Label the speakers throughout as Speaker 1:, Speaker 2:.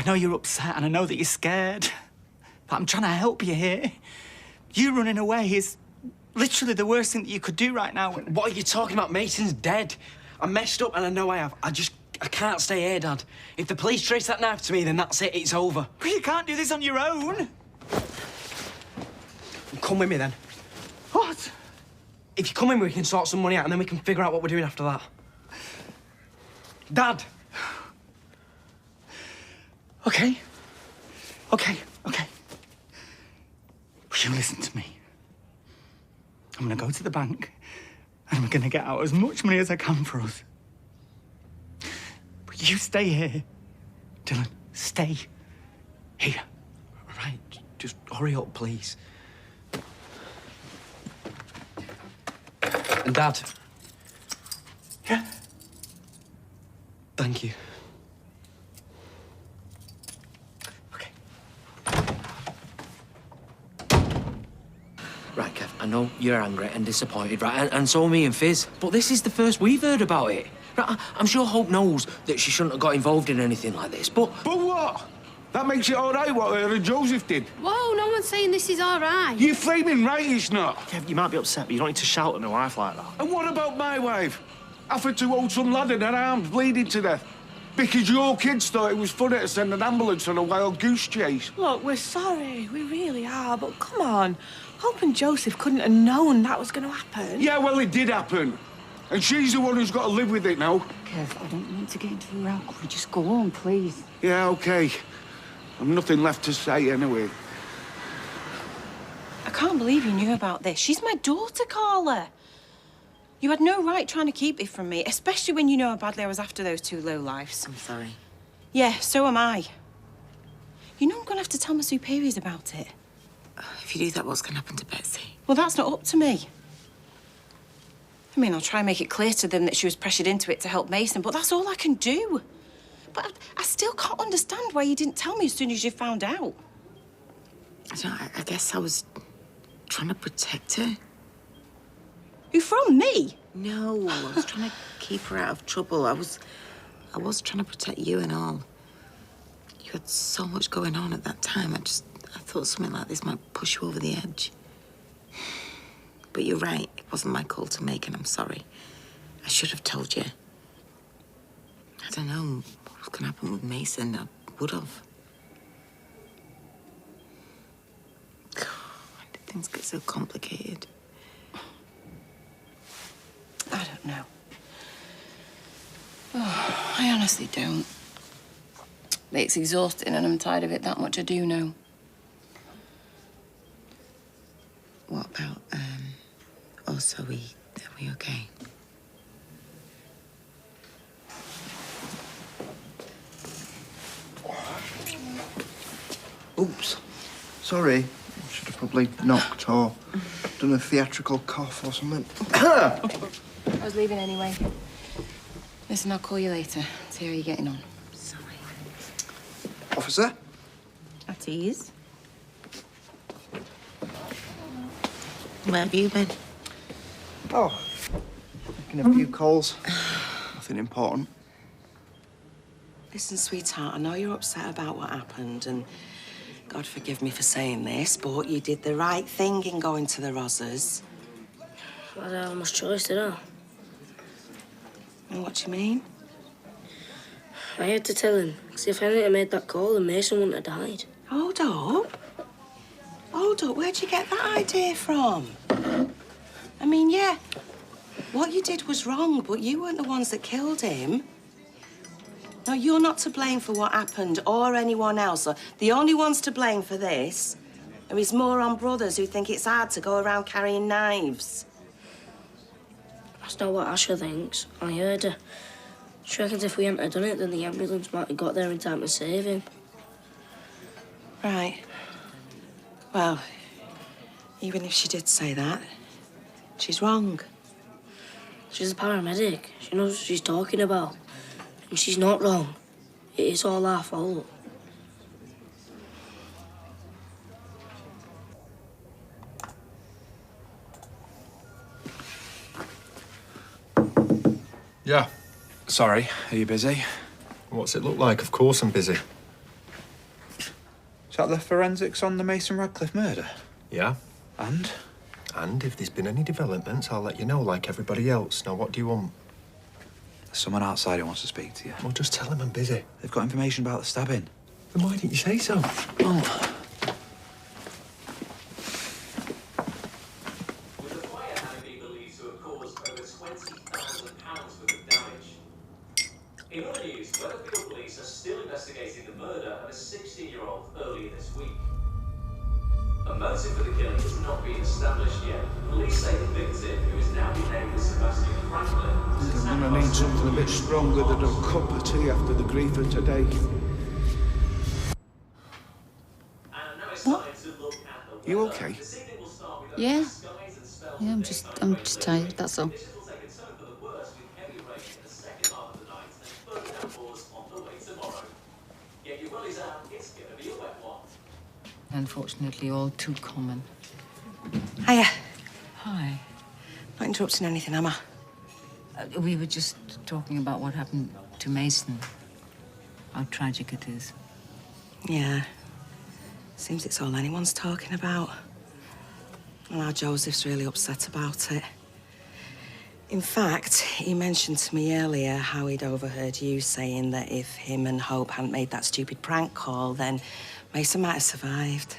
Speaker 1: know you're upset and I know that you're scared, but I'm trying to help you here. You running away is literally the worst thing that you could do right now.
Speaker 2: What are you talking about? Mason's dead. I messed up and I know I have. I can't stay here, Dad. If the police trace that knife to me, then that's it. It's over.
Speaker 1: But you can't do this on your own.
Speaker 2: Come with me, then.
Speaker 1: What?
Speaker 2: If you come in, we can sort some money out and then we can figure out what we're doing after that. Dad!
Speaker 1: Okay. Okay. Will you listen to me? I'm gonna go to the bank and I'm gonna get out as much money as I can for us. But you stay here. Dylan, stay here.
Speaker 2: Right, just hurry up, please. And Dad.
Speaker 1: Yeah?
Speaker 2: Thank you.
Speaker 1: Okay.
Speaker 3: Right, Kev, I know you're angry and disappointed, right? And so are me and Fizz. But this is the first we've heard about it. Right, I'm sure Hope knows that she shouldn't have got involved in anything like this, but...
Speaker 4: But what? That makes it all right what her and Joseph did.
Speaker 5: Whoa, no one's saying this is all right.
Speaker 4: You're flaming right, it's not.
Speaker 6: Kev, you might be upset, but you don't need to shout at my wife like that.
Speaker 4: And what about my wife? Offered to hold some lad in her arms, bleeding to death. Because your kids thought it was funny to send an ambulance on a wild goose chase.
Speaker 7: Look, we're sorry, we really are, but come on. Hope and Joseph couldn't have known that was going to happen.
Speaker 4: Yeah, well, it did happen. And she's the one who's got to live with it now.
Speaker 8: Kev, I don't want to get into a row. Could we just go on, please?
Speaker 4: Yeah, OK. I've nothing left to say anyway.
Speaker 9: I can't believe you knew about this. She's my daughter, Carla. You had no right trying to keep it from me, especially when you know how badly I was after those two lowlifes.
Speaker 8: I'm sorry.
Speaker 9: Yeah, so am I. You know I'm going to have to tell my superiors about it.
Speaker 8: If you do that, what's going to happen to Betsy?
Speaker 9: Well, that's not up to me. I mean, I'll try and make it clear to them that she was pressured into it to help Mason, but that's all I can do. But I still can't understand why you didn't tell me as soon as you found out.
Speaker 8: I guess I was trying to protect her.
Speaker 9: Who, from me?
Speaker 8: No, I was trying to keep her out of trouble. I was trying to protect you and all. You had so much going on at that time. I thought something like this might push you over the edge. But you're right, it wasn't my call to make, and I'm sorry. I should have told you. I don't know what was going to happen with Mason. I would have. God, why did things get so complicated?
Speaker 9: I don't know. Oh, I honestly don't. It's exhausting and I'm tired of it, that much I do know.
Speaker 8: What about, us? Are we okay?
Speaker 10: Oops. Sorry. I should have probably knocked or done a theatrical cough or something.
Speaker 9: I was leaving anyway. Listen, I'll call you later. See how you're getting on.
Speaker 8: Sorry.
Speaker 10: Officer?
Speaker 9: At ease.
Speaker 8: Where have you been?
Speaker 10: Oh, making a few calls. Nothing important.
Speaker 11: Listen, sweetheart, I know you're upset about what happened, and God forgive me for saying this, but you did the right thing in going to the Rozzers.
Speaker 5: I don't have much choice, did I?
Speaker 11: And what do you mean?
Speaker 5: I had to tell him, because if I hadn't made that call, then Mason wouldn't have died.
Speaker 11: Hold up. Hold up, where'd you get that idea from? I mean, yeah, what you did was wrong, but you weren't the ones that killed him. No, you're not to blame for what happened, or anyone else. The only ones to blame for this are his moron brothers who think it's hard to go around carrying knives.
Speaker 5: That's not what Asher thinks. I heard her. She reckons if we hadn't have done it, then the ambulance might have got there in time to save him.
Speaker 11: Right. Well, even if she did say that, she's wrong.
Speaker 5: She's a paramedic. She knows what she's talking about. And she's not wrong. It is all our fault.
Speaker 12: Yeah.
Speaker 13: Sorry, are you busy?
Speaker 12: What's it look like? Of course I'm busy. Is that the forensics on the Mason Radcliffe murder?
Speaker 13: Yeah.
Speaker 12: And?
Speaker 13: And if there's been any developments, I'll let you know, like everybody else. Now, what do you want?
Speaker 12: There's someone outside who wants to speak to you.
Speaker 13: Well, just tell him I'm busy.
Speaker 12: They've got information about the stabbing.
Speaker 13: Then why didn't you say so?
Speaker 12: Oh.
Speaker 14: In other news, Weatherfield police are still investigating the murder of a 16-year-old earlier this week. A motive for the killing has not been established yet. Police say the victim, who is now named as Sebastian Franklin,
Speaker 4: I'm gonna need something a bit stronger than a cup of tea after the grief of today.
Speaker 14: What?
Speaker 4: You okay?
Speaker 15: Yeah. Yeah, I'm just tired, that's all. Unfortunately, all too common.
Speaker 11: Hiya.
Speaker 15: Hi.
Speaker 11: Not interrupting anything, am I?
Speaker 15: We were just talking about what happened to Mason. How tragic it is.
Speaker 11: Yeah. Seems it's all anyone's talking about. And how Joseph's really upset about it. In fact, he mentioned to me earlier how he'd overheard you saying that if him and Hope hadn't made that stupid prank call, then Mason might have survived.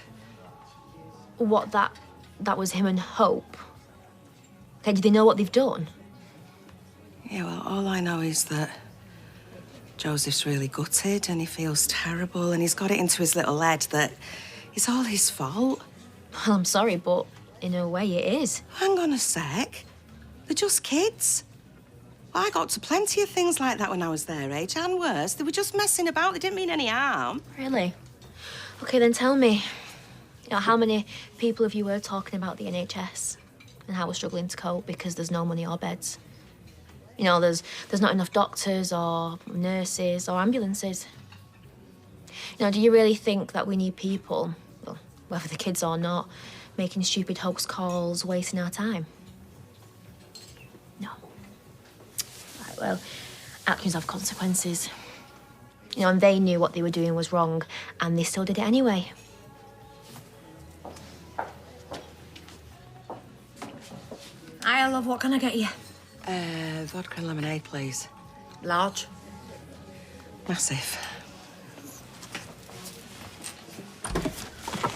Speaker 16: What, that was him and Hope? Okay, do they know what they've done?
Speaker 11: Yeah, well, all I know is that Joseph's really gutted and he feels terrible and he's got it into his little head that it's all his fault.
Speaker 16: Well, I'm sorry, but in a way it is.
Speaker 11: Hang on a sec. They're just kids. Well, I got up to plenty of things like that when I was their age, and worse. They were just messing about. They didn't mean any harm.
Speaker 16: Really? Okay, then tell me, how many people have you heard talking about the NHS and how we're struggling to cope because there's no money or beds? There's not enough doctors or nurses or ambulances. Do you really think that we need people, well, whether they're kids or not, making stupid hoax calls, wasting our time? No. Right, well, actions have consequences. And they knew what they were doing was wrong, and they still did it anyway.
Speaker 15: Hi, love, what can I get you?
Speaker 11: Vodka and lemonade, please.
Speaker 15: Large?
Speaker 11: Massive.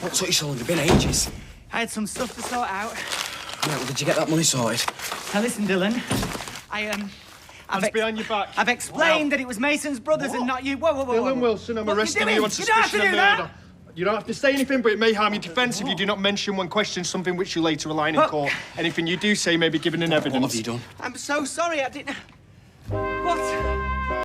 Speaker 2: What's up, you soul? It's been ages.
Speaker 1: I had some stuff to sort out.
Speaker 2: Right, well, did you get that money sorted?
Speaker 1: Now listen, Dylan.
Speaker 6: Hands behind your back.
Speaker 1: I've explained that it was Mason's brothers and not you. Whoa.
Speaker 6: Dylan Wilson, I'm arresting you on suspicion of murder. You don't have to say anything, but it may harm your defence if you do not mention when questioned something which you later align in court. Anything you do say may be given in evidence.
Speaker 2: What have you done?
Speaker 1: I'm so sorry, I didn't... What?